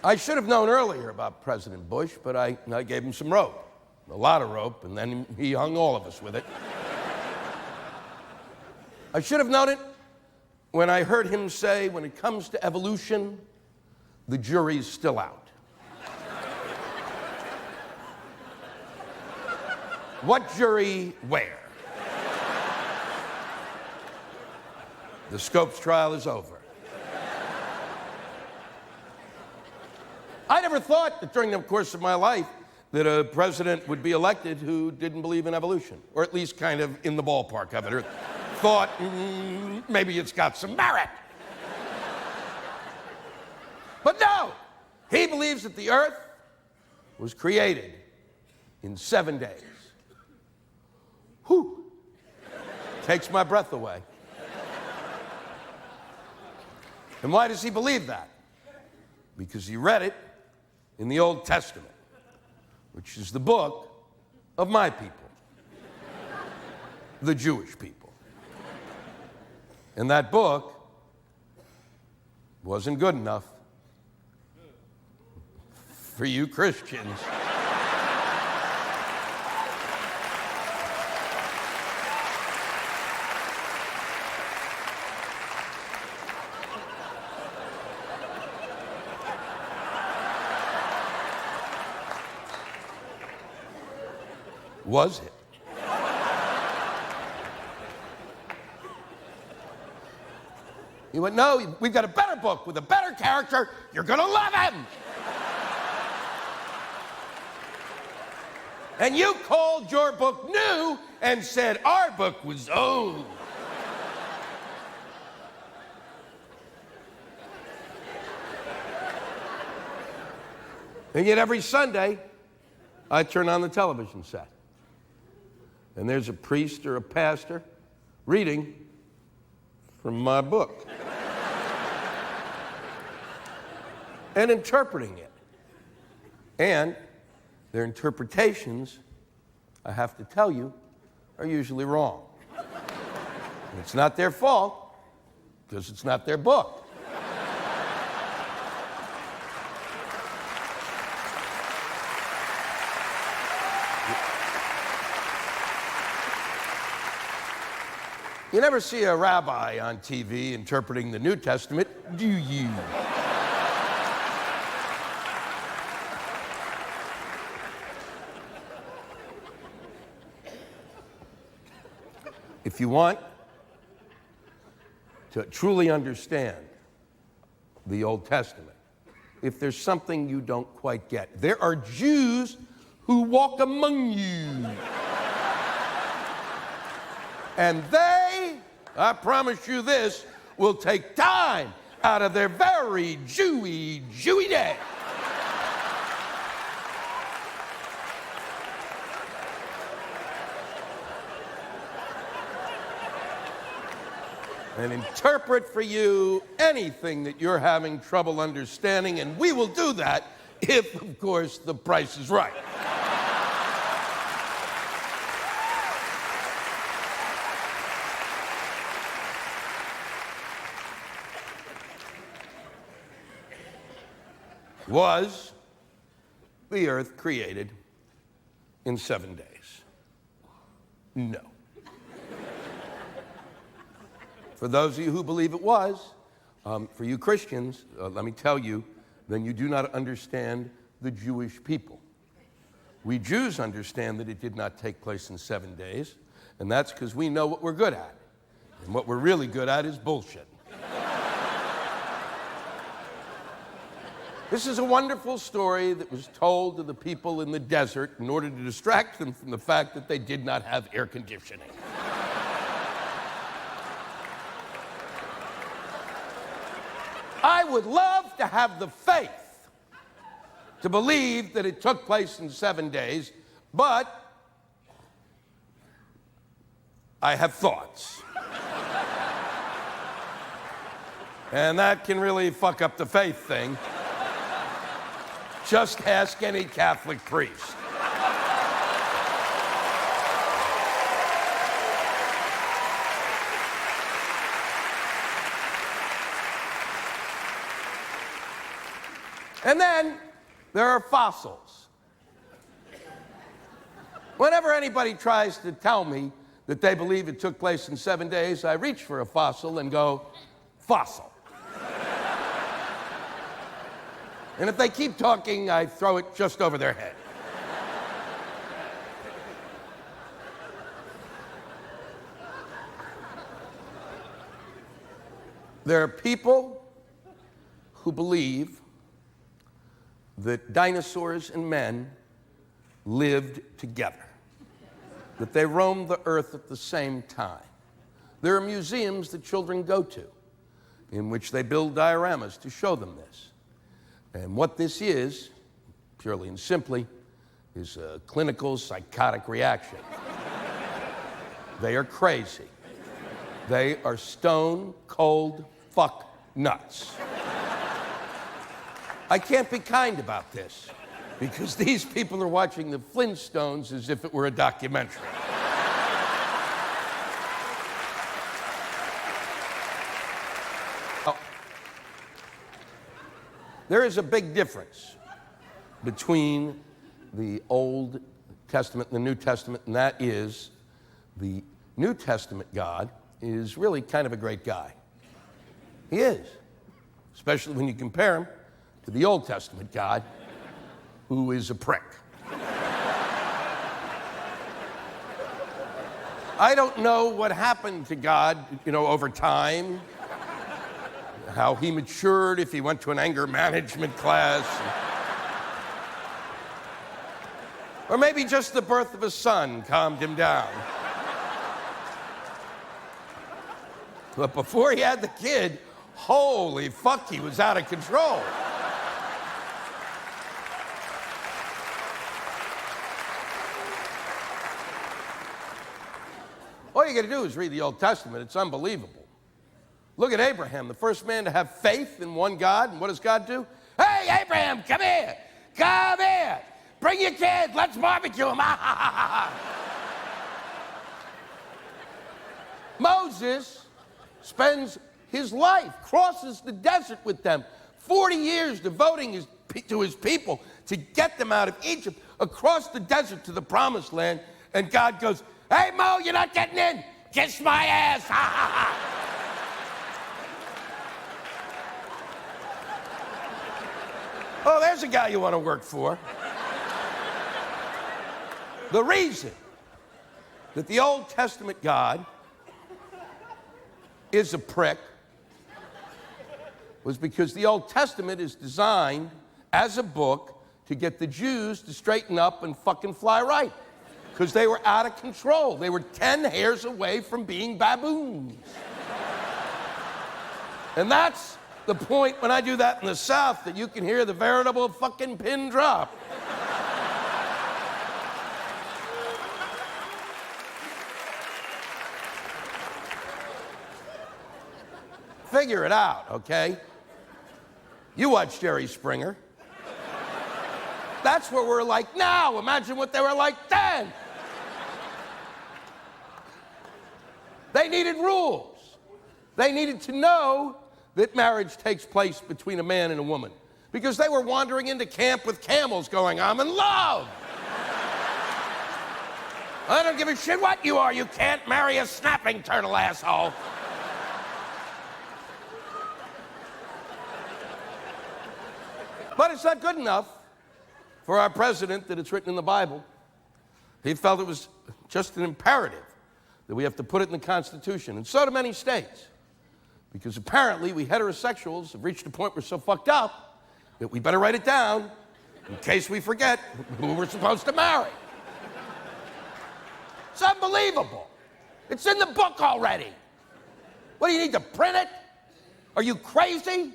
I should have known earlier about President Bush, but I gave him some rope, a lot of rope, and then he hung all of us with it. I should have known it when I heard him say, when it comes to evolution, the jury's still out. What jury where? The Scopes trial is over. I never thought that during the course of my life that a president would be elected who didn't believe in evolution, or at least kind of in the ballpark of it, or thought maybe it's got some merit. But no, he believes that the earth was created in 7 days. Whew. Takes my breath away. And why does he believe that? Because he read it in the Old Testament, which is the book of my people, the Jewish people. And that book wasn't good enough for you Christians. Was it? He went, no, we've got a better book with a better character. You're gonna love him. And you called your book new and said our book was old. And yet every Sunday, I turn on the television set. And there's a priest or a pastor reading from my book and interpreting it. And their interpretations, I have to tell you, are usually wrong. And it's not their fault, because it's not their book. You never see a rabbi on TV interpreting the New Testament, do you? If you want to truly understand the Old Testament, if there's something you don't quite get, there are Jews who walk among you. And they, I promise you this, will take time out of their very Jewy day and interpret for you anything that you're having trouble understanding, and we will do that if, of course, the price is right. Was the earth created in 7 days? No. For those of you who believe it was, for you Christians, let me tell you, then you do not understand the Jewish people. We Jews understand that it did not take place in 7 days, and that's because we know what we're good at. And what we're really good at is bullshit. This is a wonderful story that was told to the people in the desert in order to distract them from the fact that they did not have air conditioning. I would love to have the faith to believe that it took place in 7 days, but I have thoughts. And that can really fuck up the faith thing. Just ask any Catholic priest. And then there are fossils. Whenever anybody tries to tell me that they believe it took place in 7 days, I reach for a fossil and go, fossil. And if they keep talking, I throw it just over their head. There are people who believe that dinosaurs and men lived together, that they roamed the earth at the same time. There are museums that children go to in which they build dioramas to show them this. And what this is, purely and simply, is a clinical psychotic reaction. They are crazy. They are stone cold fuck nuts. I can't be kind about this because these people are watching the Flintstones as if it were a documentary. Oh. There is a big difference between the Old Testament and the New Testament, and that is the New Testament God is really kind of a great guy. He is, especially when you compare him to the Old Testament God, who is a prick. I don't know what happened to God, over time, how he matured, if he went to an anger management class, or maybe just the birth of a son calmed him down. But before he had the kid, holy fuck, he was out of control. All you got to do is read the Old Testament. It's unbelievable. Look at Abraham, the first man to have faith in one God. And what does God do? Hey, Abraham, come here. Come here. Bring your kid. Let's barbecue him. Moses spends his life, crosses the desert with them, 40 years devoting to his people to get them out of Egypt, across the desert to the promised land. And God goes, hey, Mo, you're not getting in. Kiss my ass. Oh, there's a guy you want to work for. The reason that the Old Testament God is a prick was because the Old Testament is designed as a book to get the Jews to straighten up and fucking fly right. Because they were out of control. They were 10 hairs away from being baboons. And that's the point when I do that in the South, that you can hear the veritable fucking pin drop. Figure it out, okay? You watch Jerry Springer. That's what we're like now. Imagine what they were like then. They needed rules. They needed to know that marriage takes place between a man and a woman, because they were wandering into camp with camels going, I'm in love. I don't give a shit what you are. You can't marry a snapping turtle, asshole. But it's not good enough for our president that it's written in the Bible. He felt it was just an imperative that we have to put it in the Constitution, and so do many states. Because apparently we heterosexuals have reached a point we're so fucked up that we better write it down in case we forget who we're supposed to marry. It's unbelievable. It's in the book already. What, do you need to print it? Are you crazy?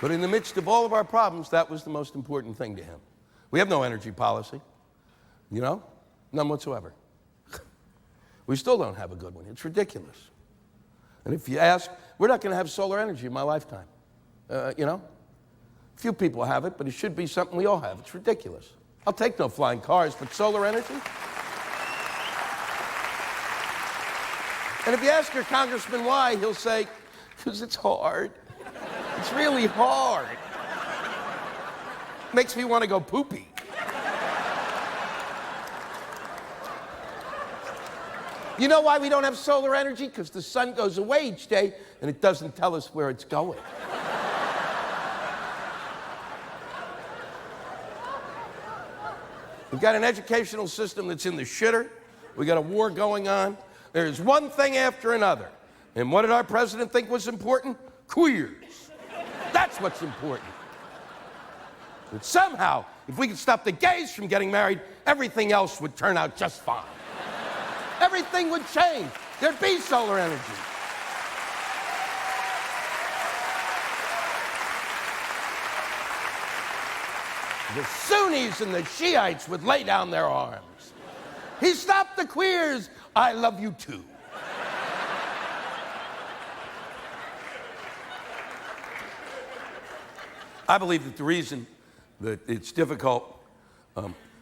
But in the midst of all of our problems, that was the most important thing to him. We have no energy policy, none whatsoever. We still don't have a good one. It's ridiculous. And if you ask, we're not going to have solar energy in my lifetime. Few people have it, but it should be something we all have. It's ridiculous. I'll take no flying cars, but solar energy? And if you ask your congressman why, he'll say, because it's hard. It's really hard. Makes me want to go poopy. You know why we don't have solar energy? Because the sun goes away each day and it doesn't tell us where it's going. We've got an educational system that's in the shitter. We got a war going on. There's one thing after another. And what did our president think was important? Queers. That's what's important. But somehow, if we could stop the gays from getting married, everything else would turn out just fine. Everything would change. There'd be solar energy. The Sunnis and the Shiites would lay down their arms. He stopped the queers. I love you too. I believe that the reason that it's difficult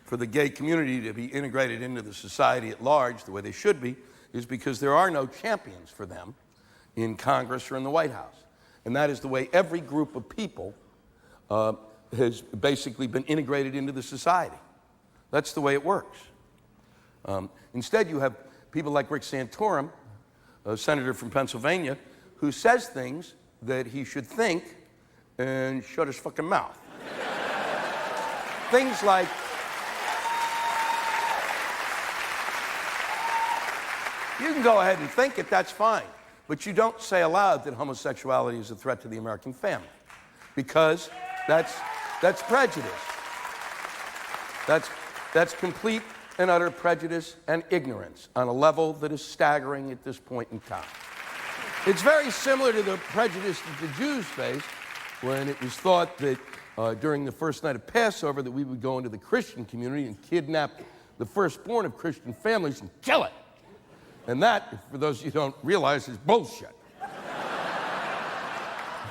for the gay community to be integrated into the society at large the way they should be is because there are no champions for them in Congress or in the White House. And that is the way every group of people has basically been integrated into the society. That's the way it works. Instead, you have people like Rick Santorum, a senator from Pennsylvania, who says things that he should think and shut his fucking mouth. Things like, you can go ahead and think it, that's fine. But you don't say aloud that homosexuality is a threat to the American family. Because that's prejudice. That's complete and utter prejudice and ignorance on a level that is staggering at this point in time. It's very similar to the prejudice that the Jews faced when it was thought that during the first night of Passover that we would go into the Christian community and kidnap the firstborn of Christian families and kill it. And that, for those of you who don't realize, is bullshit.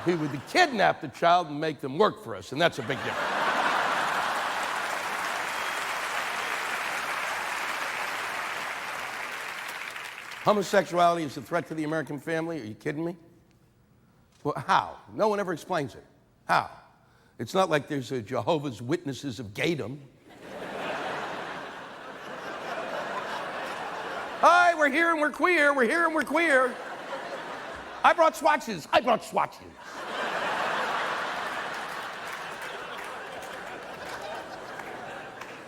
We would kidnap the child and make them work for us, and that's a big difference. Homosexuality is a threat to the American family? Are you kidding me? Well, how? No one ever explains it. How? It's not like there's a Jehovah's Witnesses of gaydom. Hi, we're here and we're queer. We're here and we're queer. I brought swatches. I brought swatches.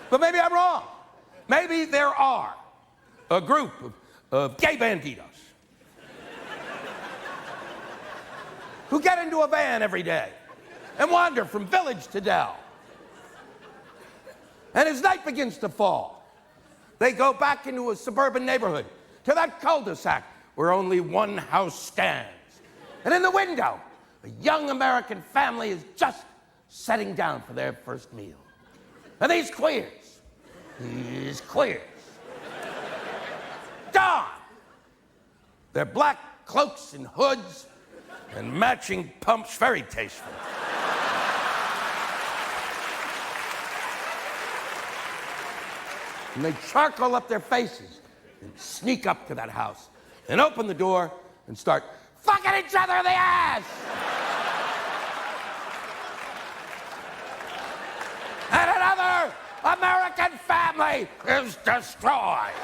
But maybe I'm wrong. Maybe there are a group of Gay Banditos who get into a van every day and wander from village to dell. And as night begins to fall, they go back into a suburban neighborhood to that cul-de-sac where only one house stands. And in the window, a young American family is just setting down for their first meal. And these queers, don their black cloaks and hoods and matching pumps, very tasteful. And they charcoal up their faces and sneak up to that house and open the door and start fucking each other in the ass. And another American family is destroyed.